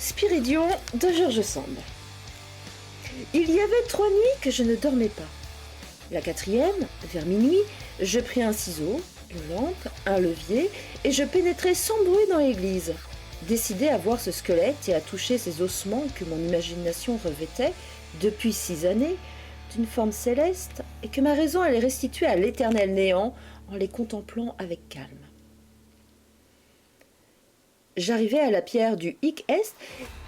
Spiridion de George Sand. Il y avait 3 nuits que je ne dormais pas. La 4e, vers minuit, je pris un ciseau, une lampe, un levier et je pénétrai sans bruit dans l'église, décidé à voir ce squelette et à toucher ces ossements que mon imagination revêtait, depuis 6 années, d'une forme céleste et que ma raison allait restituer à l'éternel néant en les contemplant avec calme. J'arrivai à la pierre du hic est,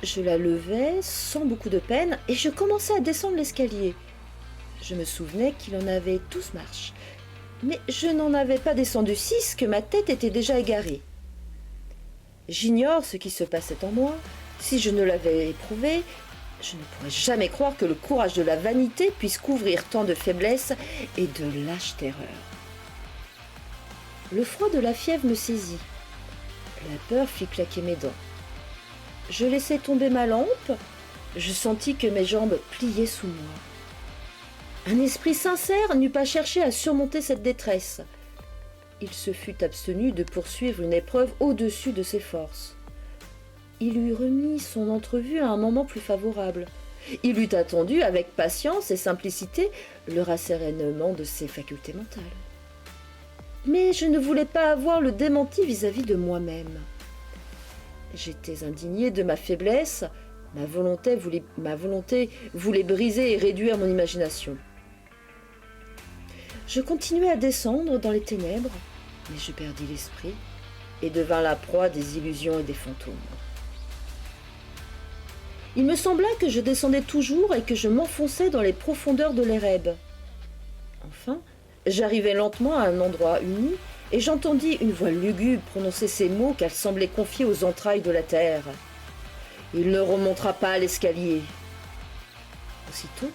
je la levai sans beaucoup de peine et je commençai à descendre l'escalier. Je me souvenais qu'il en avait 12 marches, mais je n'en avais pas descendu 6 que ma tête était déjà égarée. J'ignore ce qui se passait en moi. Si je ne l'avais éprouvé, je ne pourrais jamais croire que le courage de la vanité puisse couvrir tant de faiblesse et de lâche terreur. Le froid de la fièvre me saisit. La peur fit claquer mes dents. Je laissai tomber ma lampe. Je sentis que mes jambes pliaient sous moi. Un esprit sincère n'eût pas cherché à surmonter cette détresse. Il se fût abstenu de poursuivre une épreuve au-dessus de ses forces. Il eût remis son entrevue à un moment plus favorable. Il eût attendu avec patience et simplicité le rassérénement de ses facultés mentales. Mais je ne voulais pas avoir le démenti vis-à-vis de moi-même. J'étais indignée de ma faiblesse, ma volonté voulait briser et réduire mon imagination. Je continuai à descendre dans les ténèbres, mais je perdis l'esprit et devins la proie des illusions et des fantômes. Il me sembla que je descendais toujours et que je m'enfonçais dans les profondeurs de l'Érèbe. Enfin, j'arrivai lentement à un endroit uni et j'entendis une voix lugubre prononcer ces mots qu'elle semblait confier aux entrailles de la terre. « Il ne remontera pas l'escalier. » Aussitôt,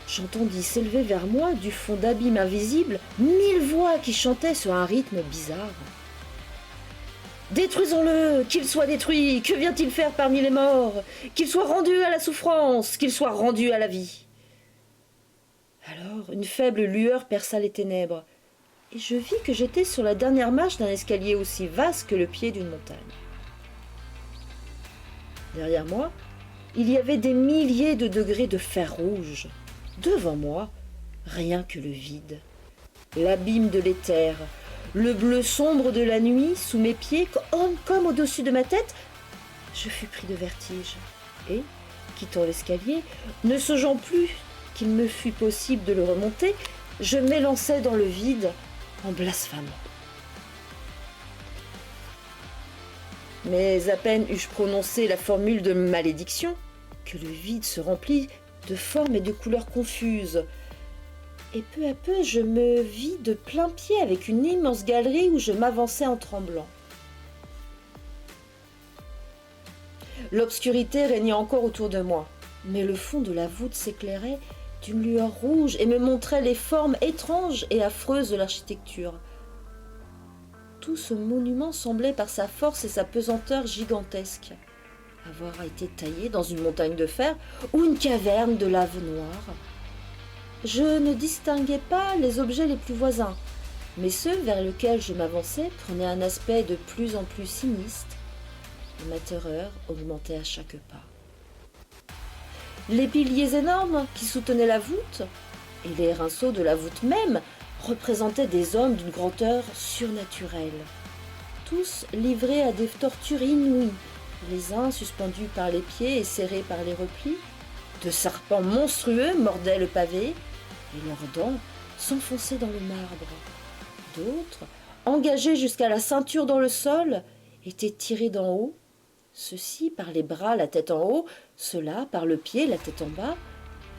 j'entendis s'élever vers moi, du fond d'abîme invisible, 1000 voix qui chantaient sur un rythme bizarre. « Détruisons-le, qu'il soit détruit, que vient-il faire parmi les morts? Qu'il soit rendu à la souffrance, qu'il soit rendu à la vie. » Alors, une faible lueur perça les ténèbres, et je vis que j'étais sur la dernière marche d'un escalier aussi vaste que le pied d'une montagne. Derrière moi, il y avait des milliers de degrés de fer rouge. Devant moi, rien que le vide, l'abîme de l'éther, le bleu sombre de la nuit sous mes pieds, comme au-dessus de ma tête. Je fus pris de vertige, et, quittant l'escalier, ne songeant plus qu'il me fût possible de le remonter, je m'élançai dans le vide en blasphémant. Mais à peine eus-je prononcé la formule de malédiction que le vide se remplit de formes et de couleurs confuses. Et peu à peu, je me vis de plein pied avec une immense galerie où je m'avançais en tremblant. L'obscurité régnait encore autour de moi, mais le fond de la voûte s'éclairait d'une lueur rouge et me montrait les formes étranges et affreuses de l'architecture. Tout ce monument semblait par sa force et sa pesanteur gigantesque avoir été taillé dans une montagne de fer ou une caverne de lave noire. Je ne distinguais pas les objets les plus voisins, mais ceux vers lesquels je m'avançais prenaient un aspect de plus en plus sinistre, et ma terreur augmentait à chaque pas. Les piliers énormes qui soutenaient la voûte, et les rinceaux de la voûte même, représentaient des hommes d'une grandeur surnaturelle, tous livrés à des tortures inouïes, les uns suspendus par les pieds et serrés par les replis. De serpents monstrueux mordaient le pavé, et leurs dents s'enfonçaient dans le marbre. D'autres, engagés jusqu'à la ceinture dans le sol, étaient tirés d'en haut, ceux-ci par les bras la tête en haut, ceux-là par le pied la tête en bas,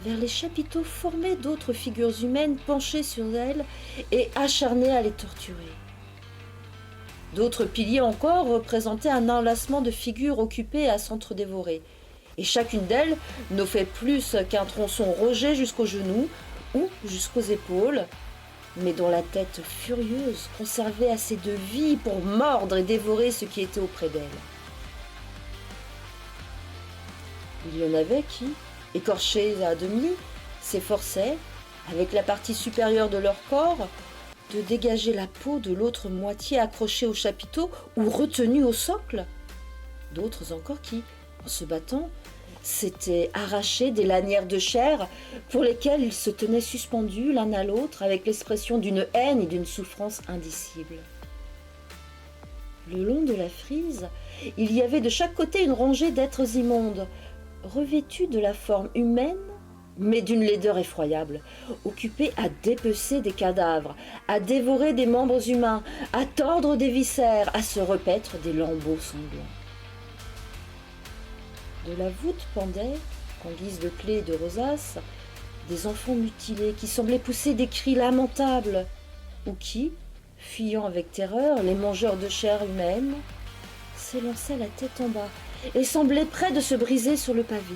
vers les chapiteaux formés d'autres figures humaines penchées sur elles et acharnées à les torturer. D'autres piliers encore représentaient un enlacement de figures occupées à s'entre-dévorer, et chacune d'elles n'offrait plus qu'un tronçon rogé jusqu'aux genoux ou jusqu'aux épaules, mais dont la tête furieuse conservait assez de vie pour mordre et dévorer ce qui était auprès d'elle. Il y en avait qui, écorchés à demi, s'efforçaient, avec la partie supérieure de leur corps, de dégager la peau de l'autre moitié accrochée au chapiteau ou retenue au socle. D'autres encore qui, En se battant, s'étaient arrachés des lanières de chair pour lesquelles ils se tenaient suspendus l'un à l'autre avec l'expression d'une haine et d'une souffrance indicibles. Le long de la frise, il y avait de chaque côté une rangée d'êtres immondes, revêtus de la forme humaine, mais d'une laideur effroyable, occupés à dépecer des cadavres, à dévorer des membres humains, à tordre des viscères, à se repaître des lambeaux sanglants. De la voûte pendaient, en guise de clés et de rosaces, des enfants mutilés qui semblaient pousser des cris lamentables, ou qui, fuyant avec terreur les mangeurs de chair humaine, s'élançaient la tête en bas et semblaient prêts de se briser sur le pavé.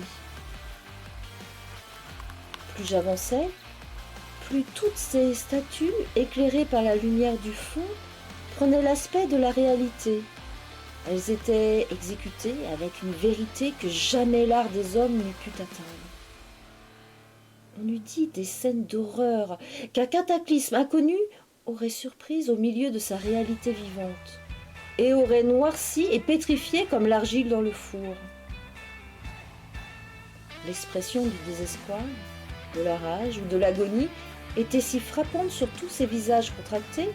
Plus j'avançais, plus toutes ces statues, éclairées par la lumière du fond, prenaient l'aspect de la réalité. Elles étaient exécutées avec une vérité que jamais l'art des hommes n'eût pu atteindre. On eût dit des scènes d'horreur qu'un cataclysme inconnu aurait surprise au milieu de sa réalité vivante et aurait noirci et pétrifié comme l'argile dans le four. L'expression du désespoir, de la rage ou de l'agonie était si frappante sur tous ces visages contractés,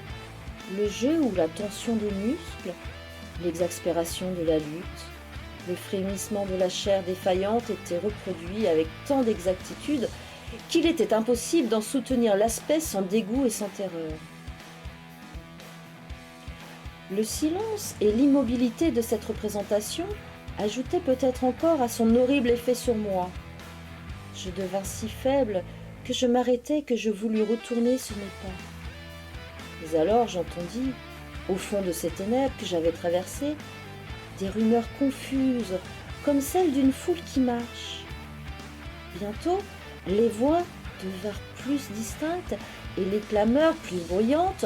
le jeu ou la tension des muscles, l'exaspération de la lutte, le frémissement de la chair défaillante étaient reproduits avec tant d'exactitude qu'il était impossible d'en soutenir l'aspect sans dégoût et sans terreur. Le silence et l'immobilité de cette représentation ajoutaient peut-être encore à son horrible effet sur moi. Je devins si faible que je m'arrêtai et que je voulus retourner sur mes pas. Mais alors j'entendis, au fond de ces ténèbres que j'avais traversées, des rumeurs confuses, comme celles d'une foule qui marche. Bientôt, les voix devinrent plus distinctes et les clameurs plus bruyantes,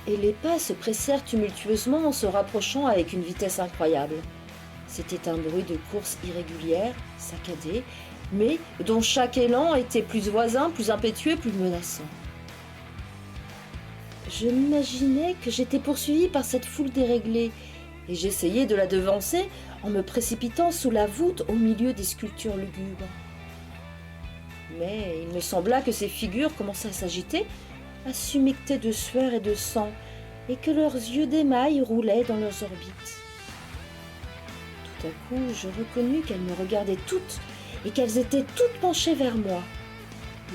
et les pas se pressèrent tumultueusement en se rapprochant avec une vitesse incroyable. C'était un bruit de course irrégulière, saccadé, mais dont chaque élan était plus voisin, plus impétueux, plus menaçant. Je m'imaginais que j'étais poursuivi par cette foule déréglée, et j'essayais de la devancer en me précipitant sous la voûte au milieu des sculptures lugubres. Mais il me sembla que ces figures commençaient à s'agiter, à s'humecter de sueur et de sang, et que leurs yeux d'émail roulaient dans leurs orbites. Tout à coup, je reconnus qu'elles me regardaient toutes, et qu'elles étaient toutes penchées vers moi,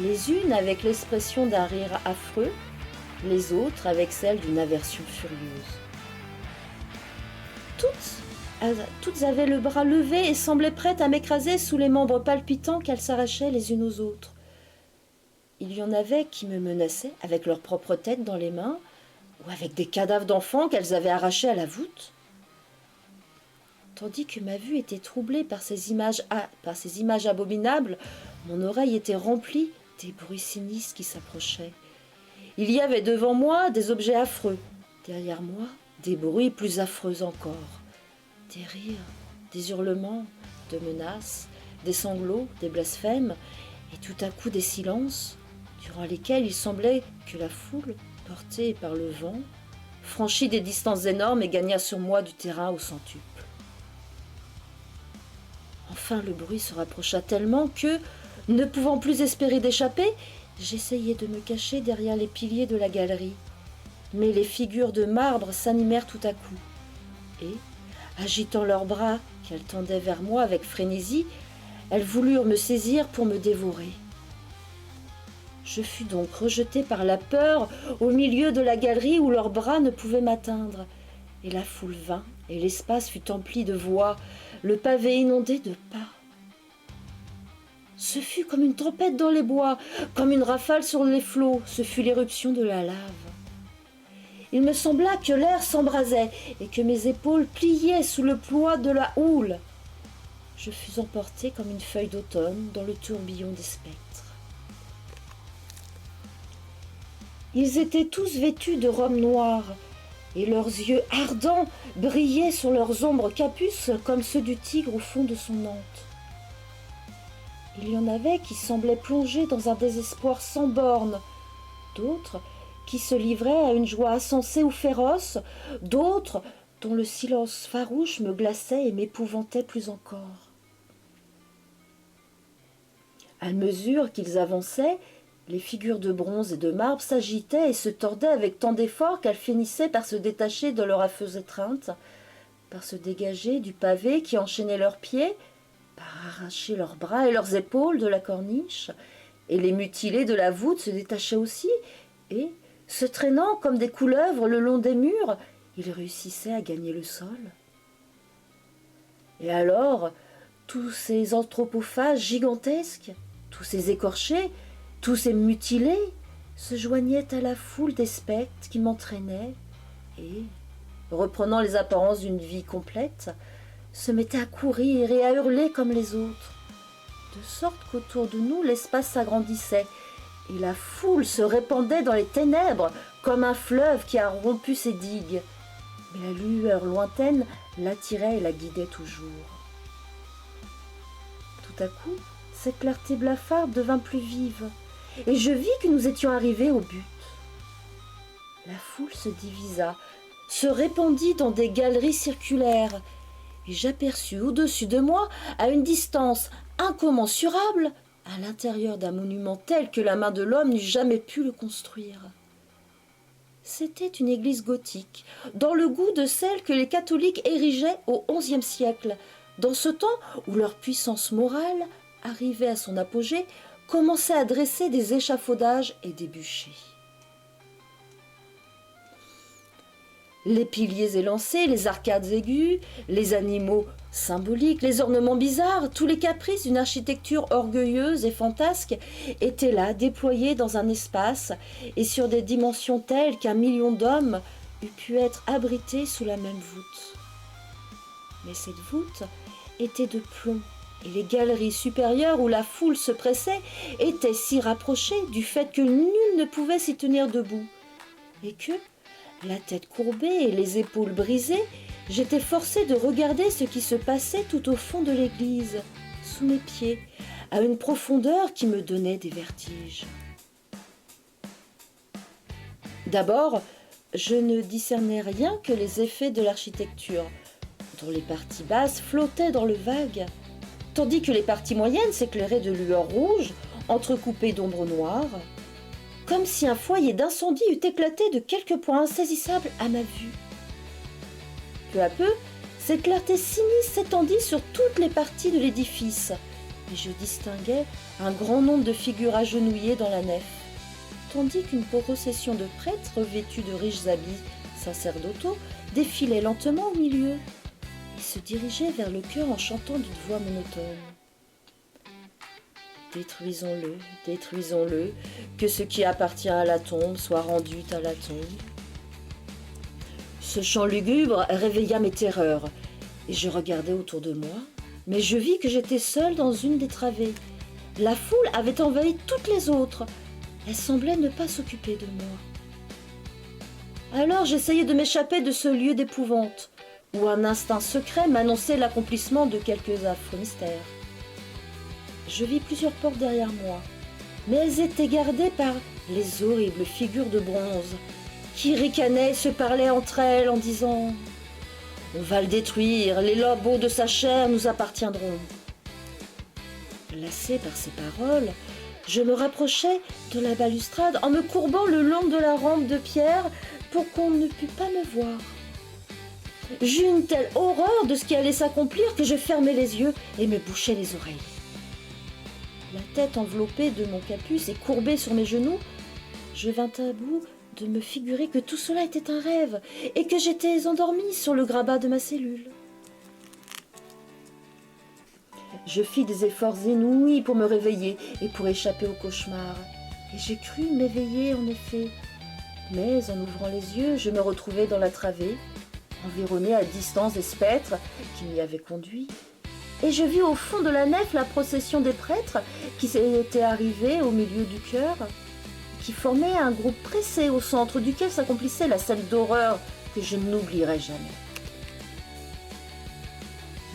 les unes avec l'expression d'un rire affreux, les autres avec celle d'une aversion furieuse. Toutes avaient le bras levé et semblaient prêtes à m'écraser sous les membres palpitants qu'elles s'arrachaient les unes aux autres. Il y en avait qui me menaçaient avec leur propre tête dans les mains, ou avec des cadavres d'enfants qu'elles avaient arrachés à la voûte. Tandis que ma vue était troublée par ces images abominables, mon oreille était remplie des bruits sinistres qui s'approchaient. Il y avait devant moi des objets affreux, derrière moi des bruits plus affreux encore, des rires, des hurlements, de menaces, des sanglots, des blasphèmes, et tout à coup des silences, durant lesquels il semblait que la foule, portée par le vent, franchit des distances énormes et gagna sur moi du terrain au centuple. Enfin le bruit se rapprocha tellement que, ne pouvant plus espérer d'échapper, j'essayai de me cacher derrière les piliers de la galerie. Mais les figures de marbre s'animèrent tout à coup, et, agitant leurs bras qu'elles tendaient vers moi avec frénésie, elles voulurent me saisir pour me dévorer. Je fus donc rejeté par la peur au milieu de la galerie où leurs bras ne pouvaient m'atteindre, et la foule vint, et l'espace fut empli de voix, le pavé inondé de pas. Ce fut comme une tempête dans les bois, comme une rafale sur les flots, ce fut l'éruption de la lave. Il me sembla que l'air s'embrasait et que mes épaules pliaient sous le poids de la houle. Je fus emporté comme une feuille d'automne dans le tourbillon des spectres. Ils étaient tous vêtus de robes noires, et leurs yeux ardents brillaient sur leurs ombres capuces comme ceux du tigre au fond de son antre. Il y en avait qui semblaient plongés dans un désespoir sans bornes, d'autres qui se livraient à une joie insensée ou féroce, d'autres dont le silence farouche me glaçait et m'épouvantait plus encore. À mesure qu'ils avançaient, les figures de bronze et de marbre s'agitaient et se tordaient avec tant d'efforts qu'elles finissaient par se détacher de leur affreuse étreinte, par se dégager du pavé qui enchaînait leurs pieds, par arracher leurs bras et leurs épaules de la corniche, et les mutilés de la voûte se détachaient aussi, et, se traînant comme des couleuvres le long des murs, ils réussissaient à gagner le sol. Et alors, tous ces anthropophages gigantesques, tous ces écorchés, tous ces mutilés, se joignaient à la foule des spectres qui m'entraînaient et, reprenant les apparences d'une vie complète, se mettaient à courir et à hurler comme les autres, de sorte qu'autour de nous l'espace s'agrandissait, et la foule se répandait dans les ténèbres comme un fleuve qui a rompu ses digues. Mais la lueur lointaine l'attirait et la guidait toujours. Tout à coup, cette clarté blafarde devint plus vive, et je vis que nous étions arrivés au but. La foule se divisa, se répandit dans des galeries circulaires, et j'aperçus au-dessus de moi, à une distance incommensurable, à l'intérieur d'un monument tel que la main de l'homme n'eût jamais pu le construire. C'était une église gothique, dans le goût de celle que les catholiques érigeaient au XIe siècle, dans ce temps où leur puissance morale, arrivée à son apogée, commençait à dresser des échafaudages et des bûchers. Les piliers élancés, les arcades aiguës, les animaux symboliques, les ornements bizarres, tous les caprices d'une architecture orgueilleuse et fantasque étaient là, déployés dans un espace et sur des dimensions telles qu'un million d'hommes eût pu être abrités sous la même voûte. Mais cette voûte était de plomb, et les galeries supérieures où la foule se pressait étaient si rapprochées du fait que nul ne pouvait s'y tenir debout, et que, la tête courbée et les épaules brisées, j'étais forcée de regarder ce qui se passait tout au fond de l'église, sous mes pieds, à une profondeur qui me donnait des vertiges. D'abord, je ne discernais rien que les effets de l'architecture, dont les parties basses flottaient dans le vague, tandis que les parties moyennes s'éclairaient de lueurs rouges, entrecoupées d'ombres noires, comme si un foyer d'incendie eût éclaté de quelques points insaisissables à ma vue. Peu à peu, cette clarté sinistre s'étendit sur toutes les parties de l'édifice, et je distinguais un grand nombre de figures agenouillées dans la nef, tandis qu'une procession de prêtres revêtus de riches habits sacerdotaux défilait lentement au milieu, et se dirigeait vers le chœur en chantant d'une voix monotone. Détruisons-le, détruisons-le, que ce qui appartient à la tombe soit rendu à la tombe. Ce chant lugubre réveilla mes terreurs, et je regardai autour de moi, mais je vis que j'étais seule dans une des travées. La foule avait envahi toutes les autres. Elle semblait ne pas s'occuper de moi. Alors j'essayai de m'échapper de ce lieu d'épouvante, où un instinct secret m'annonçait l'accomplissement de quelques affreux mystères. Je vis plusieurs portes derrière moi, mais elles étaient gardées par les horribles figures de bronze, qui ricanaient et se parlaient entre elles en disant « On va le détruire, les lambeaux de sa chair nous appartiendront. » Lassée par ces paroles, je me rapprochai de la balustrade en me courbant le long de la rampe de pierre pour qu'on ne pût pas me voir. J'eus une telle horreur de ce qui allait s'accomplir que je fermai les yeux et me bouchai les oreilles. La tête enveloppée de mon capuce et courbée sur mes genoux, je vins à bout de me figurer que tout cela était un rêve et que j'étais endormie sur le grabat de ma cellule. Je fis des efforts inouïs pour me réveiller et pour échapper au cauchemar, et j'ai cru m'éveiller en effet. Mais en ouvrant les yeux, je me retrouvai dans la travée, environnée à distance des spectres qui m'y avaient conduit. Et je vis au fond de la nef la procession des prêtres qui étaient arrivés au milieu du chœur, qui formaient un groupe pressé au centre duquel s'accomplissait la scène d'horreur que je n'oublierai jamais.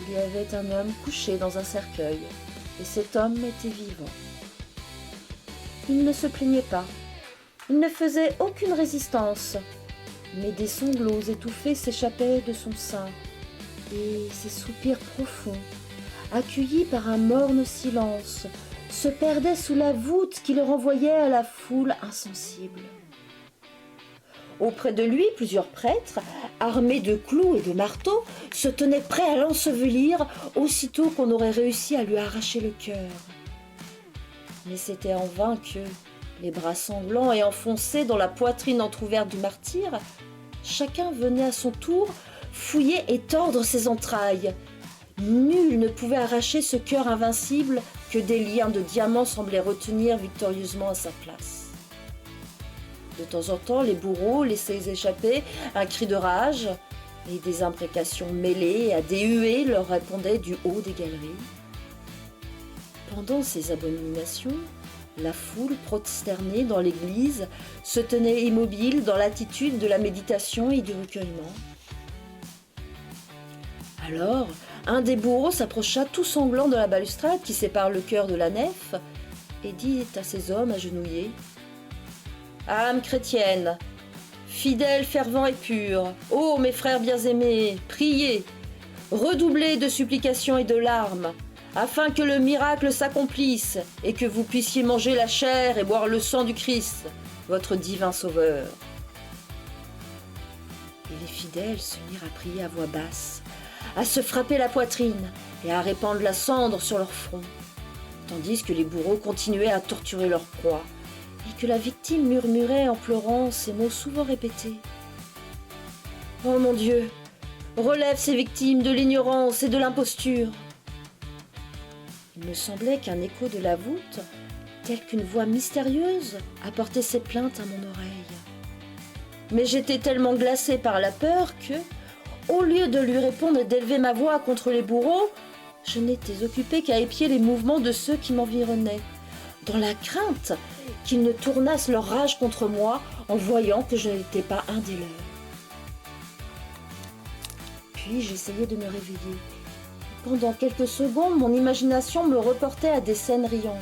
Il y avait un homme couché dans un cercueil, et cet homme était vivant. Il ne se plaignait pas, il ne faisait aucune résistance, mais des sanglots étouffés s'échappaient de son sein, et ses soupirs profonds, accueillis par un morne silence, se perdait sous la voûte qui le renvoyait à la foule insensible. Auprès de lui, plusieurs prêtres, armés de clous et de marteaux, se tenaient prêts à l'ensevelir aussitôt qu'on aurait réussi à lui arracher le cœur. Mais c'était en vain que, les bras sanglants et enfoncés dans la poitrine entr'ouverte du martyr, chacun venait à son tour fouiller et tordre ses entrailles. Nul ne pouvait arracher ce cœur invincible que des liens de diamants semblaient retenir victorieusement à sa place. De temps en temps, les bourreaux laissaient échapper un cri de rage et des imprécations mêlées à des huées leur répondaient du haut des galeries. Pendant ces abominations, la foule prosternée dans l'église se tenait immobile dans l'attitude de la méditation et du recueillement. Alors, un des bourreaux s'approcha tout sanglant de la balustrade qui sépare le chœur de la nef et dit à ses hommes agenouillés : « Âme chrétienne, fidèles, fervents et purs, ô mes frères bien-aimés, priez, redoublez de supplications et de larmes, afin que le miracle s'accomplisse et que vous puissiez manger la chair et boire le sang du Christ, votre divin Sauveur. » Et les fidèles se mirent à prier à voix basse, à se frapper la poitrine et à répandre la cendre sur leur front, tandis que les bourreaux continuaient à torturer leur proie et que la victime murmurait en pleurant ces mots souvent répétés. « Oh mon Dieu, relève ces victimes de l'ignorance et de l'imposture. » Il me semblait qu'un écho de la voûte, tel qu'une voix mystérieuse, apportait ses plaintes à mon oreille. Mais j'étais tellement glacée par la peur que, au lieu de lui répondre et d'élever ma voix contre les bourreaux, je n'étais occupée qu'à épier les mouvements de ceux qui m'environnaient, dans la crainte qu'ils ne tournassent leur rage contre moi en voyant que je n'étais pas un des leurs. Puis j'essayais de me réveiller. Pendant quelques secondes, mon imagination me reportait à des scènes riantes.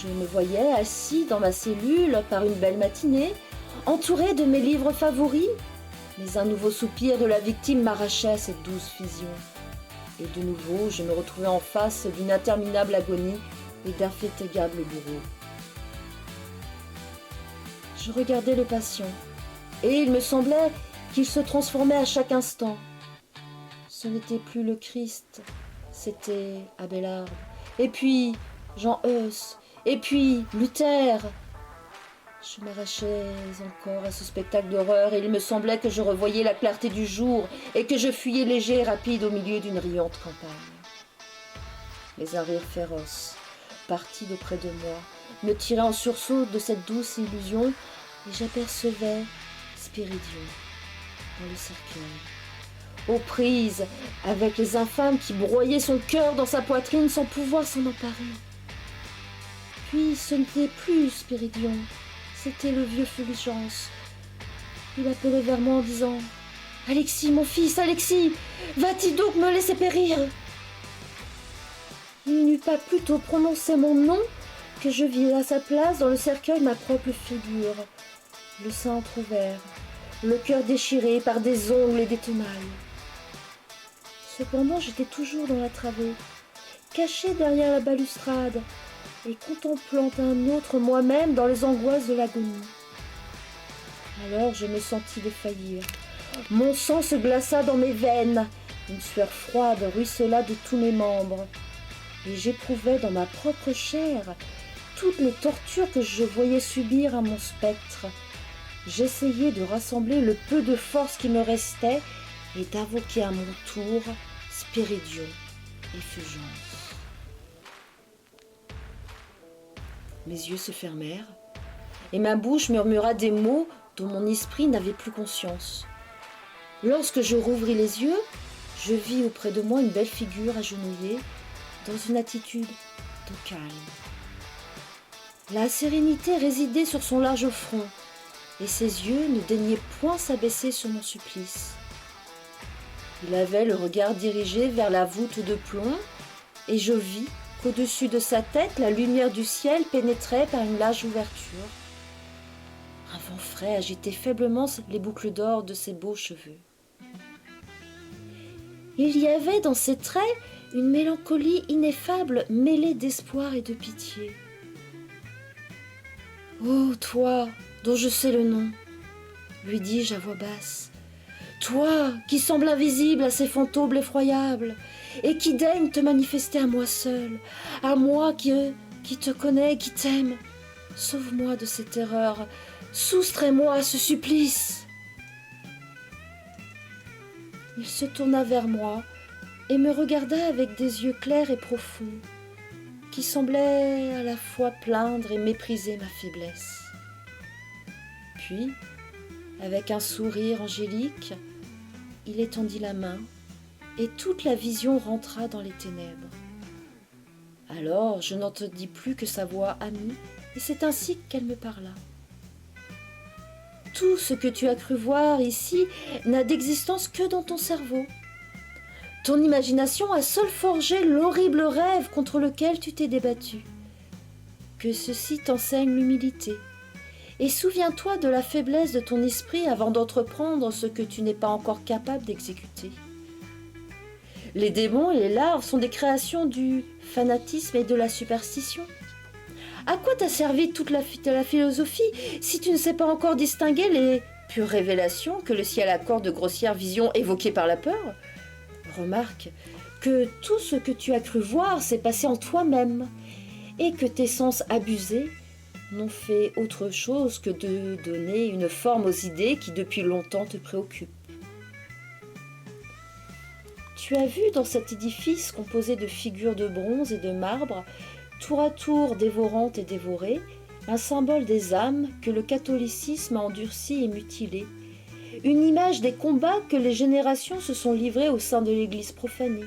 Je me voyais assis dans ma cellule par une belle matinée, entouré de mes livres favoris, mais un nouveau soupir de la victime m'arrachait à cette douce vision. Et de nouveau, je me retrouvais en face d'une interminable agonie et d'infatigables bourreaux. Je regardais le patient, et il me semblait qu'il se transformait à chaque instant. Ce n'était plus le Christ, c'était Abélard, et puis Jean Hus, et puis Luther. Je m'arrachais encore à ce spectacle d'horreur et il me semblait que je revoyais la clarté du jour et que je fuyais léger et rapide au milieu d'une riante campagne. Mais un rire féroce, parti de près de moi, me tirait en sursaut de cette douce illusion et j'apercevais Spiridion dans le cercueil, aux prises avec les infâmes qui broyaient son cœur dans sa poitrine sans pouvoir s'en emparer. Puis ce n'était plus Spiridion, c'était le vieux Fulgence. Il appelait vers moi en disant « Alexis, mon fils, Alexis, vas-tu donc me laisser périr ?» Il n'eut pas plutôt prononcé mon nom que je vis à sa place dans le cercueil ma propre figure, le sein entrouvert, le cœur déchiré par des ongles et des tenailles. Cependant, j'étais toujours dans la travée, cachée derrière la balustrade, et contemplant un autre moi-même dans les angoisses de l'agonie. Alors je me sentis défaillir. Mon sang se glaça dans mes veines, une sueur froide ruissela de tous mes membres, et j'éprouvais dans ma propre chair toutes les tortures que je voyais subir à mon spectre. J'essayais de rassembler le peu de force qui me restait et d'invoquer à mon tour Spiridion et Fulgence. Mes yeux se fermèrent, et ma bouche murmura des mots dont mon esprit n'avait plus conscience. Lorsque je rouvris les yeux, je vis auprès de moi une belle figure agenouillée, dans une attitude de calme. La sérénité résidait sur son large front, et ses yeux ne daignaient point s'abaisser sur mon supplice. Il avait le regard dirigé vers la voûte de plomb, et je vis qu'au-dessus de sa tête, la lumière du ciel pénétrait par une large ouverture. Un vent frais agitait faiblement les boucles d'or de ses beaux cheveux. Il y avait dans ses traits une mélancolie ineffable mêlée d'espoir et de pitié. « Oh, toi, dont je sais le nom !» lui dis-je à voix basse. « Toi, qui semble invisible à ces fantômes effroyables, et qui daigne te manifester à moi seul, à moi qui te connais, qui t'aime. Sauve-moi de cette terreur, soustrais-moi à ce supplice. » Il se tourna vers moi et me regarda avec des yeux clairs et profonds, qui semblaient à la fois plaindre et mépriser ma faiblesse. Puis, avec un sourire angélique, il étendit la main et toute la vision rentra dans les ténèbres. Alors je n'entendis plus que sa voix amie, et c'est ainsi qu'elle me parla. « Tout ce que tu as cru voir ici n'a d'existence que dans ton cerveau. Ton imagination a seule forgé l'horrible rêve contre lequel tu t'es débattu. Que ceci t'enseigne l'humilité. Et souviens-toi de la faiblesse de ton esprit avant d'entreprendre ce que tu n'es pas encore capable d'exécuter. Les démons et les larves sont des créations du fanatisme et de la superstition. À quoi t'a servi toute la philosophie si tu ne sais pas encore distinguer les pures révélations que le ciel accorde de grossières visions évoquées par la peur ? Remarque que tout ce que tu as cru voir s'est passé en toi-même et que tes sens abusés n'ont fait autre chose que de donner une forme aux idées qui depuis longtemps te préoccupent. Tu as vu dans cet édifice composé de figures de bronze et de marbre, tour à tour dévorantes et dévorées, un symbole des âmes que le catholicisme a endurci et mutilé, une image des combats que les générations se sont livrés au sein de l'Église profanée,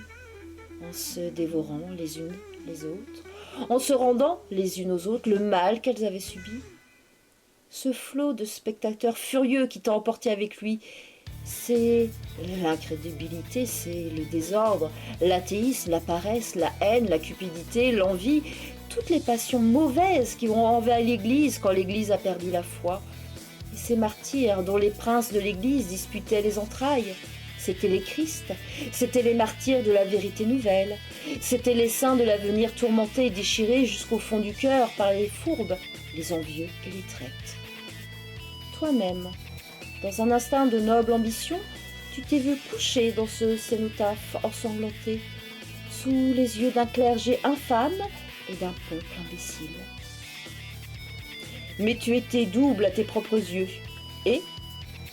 en se dévorant les unes les autres, en se rendant les unes aux autres le mal qu'elles avaient subi. Ce flot de spectateurs furieux qui t'a emporté avec lui, c'est l'incrédulité, c'est le désordre, l'athéisme, la paresse, la haine, la cupidité, l'envie, toutes les passions mauvaises qui ont envahi l'Église quand l'Église a perdu la foi. Et ces martyrs dont les princes de l'Église disputaient les entrailles, c'étaient les Christ, c'étaient les martyrs de la vérité nouvelle, c'étaient les saints de l'avenir tourmentés et déchirés jusqu'au fond du cœur par les fourbes, les envieux et les traites. Toi-même, dans un instinct de noble ambition, tu t'es vu couché dans ce cénotaphe ensanglanté, sous les yeux d'un clergé infâme et d'un peuple imbécile. Mais tu étais double à tes propres yeux, et,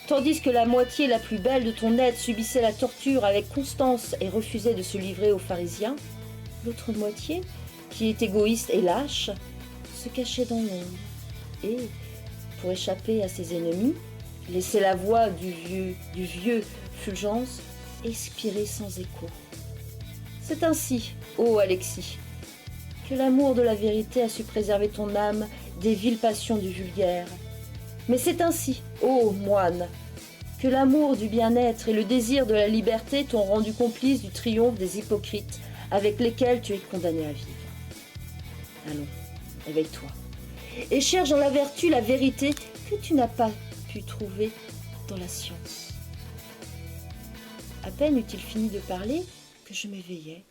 tandis que la moitié la plus belle de ton être subissait la torture avec constance et refusait de se livrer aux pharisiens, l'autre moitié, qui est égoïste et lâche, se cachait dans l'ombre, et, pour échapper à ses ennemis, laissait la voix du vieux Fulgence expirer sans écho. C'est ainsi, ô Alexis, que l'amour de la vérité a su préserver ton âme des viles passions du vulgaire. Mais c'est ainsi, ô moine, que l'amour du bien-être et le désir de la liberté t'ont rendu complice du triomphe des hypocrites avec lesquels tu es condamné à vivre. Allons, éveille-toi, et cherche dans la vertu la vérité que tu n'as pas pu trouver dans la science. À peine eut-il fini de parler que je m'éveillai.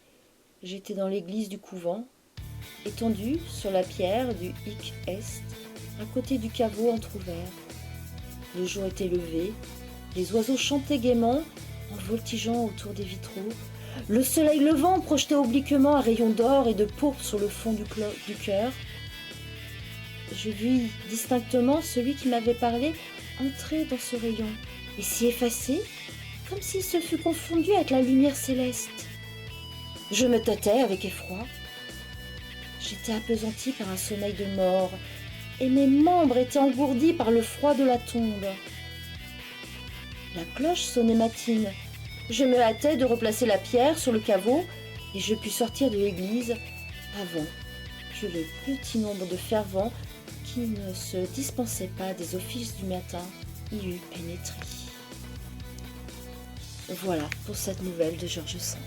J'étais dans l'église du couvent, étendu sur la pierre du hic est, à côté du caveau entrouvert. Le jour était levé, les oiseaux chantaient gaiement en voltigeant autour des vitraux. Le soleil levant projetait obliquement un rayon d'or et de pourpre sur le fond du cœur. Je vis distinctement celui qui m'avait parlé entrer dans ce rayon et s'y effacer, comme s'il se fût confondu avec la lumière céleste. Je me tâtais avec effroi. J'étais appesanti par un sommeil de mort, et mes membres étaient engourdis par le froid de la tombe. La cloche sonnait matine. Je me hâtais de replacer la pierre sur le caveau, et je pus sortir de l'église avant que le petit nombre de fervents qui ne se dispensaient pas des offices du matin y eût pénétré. Voilà pour cette nouvelle de George Sand.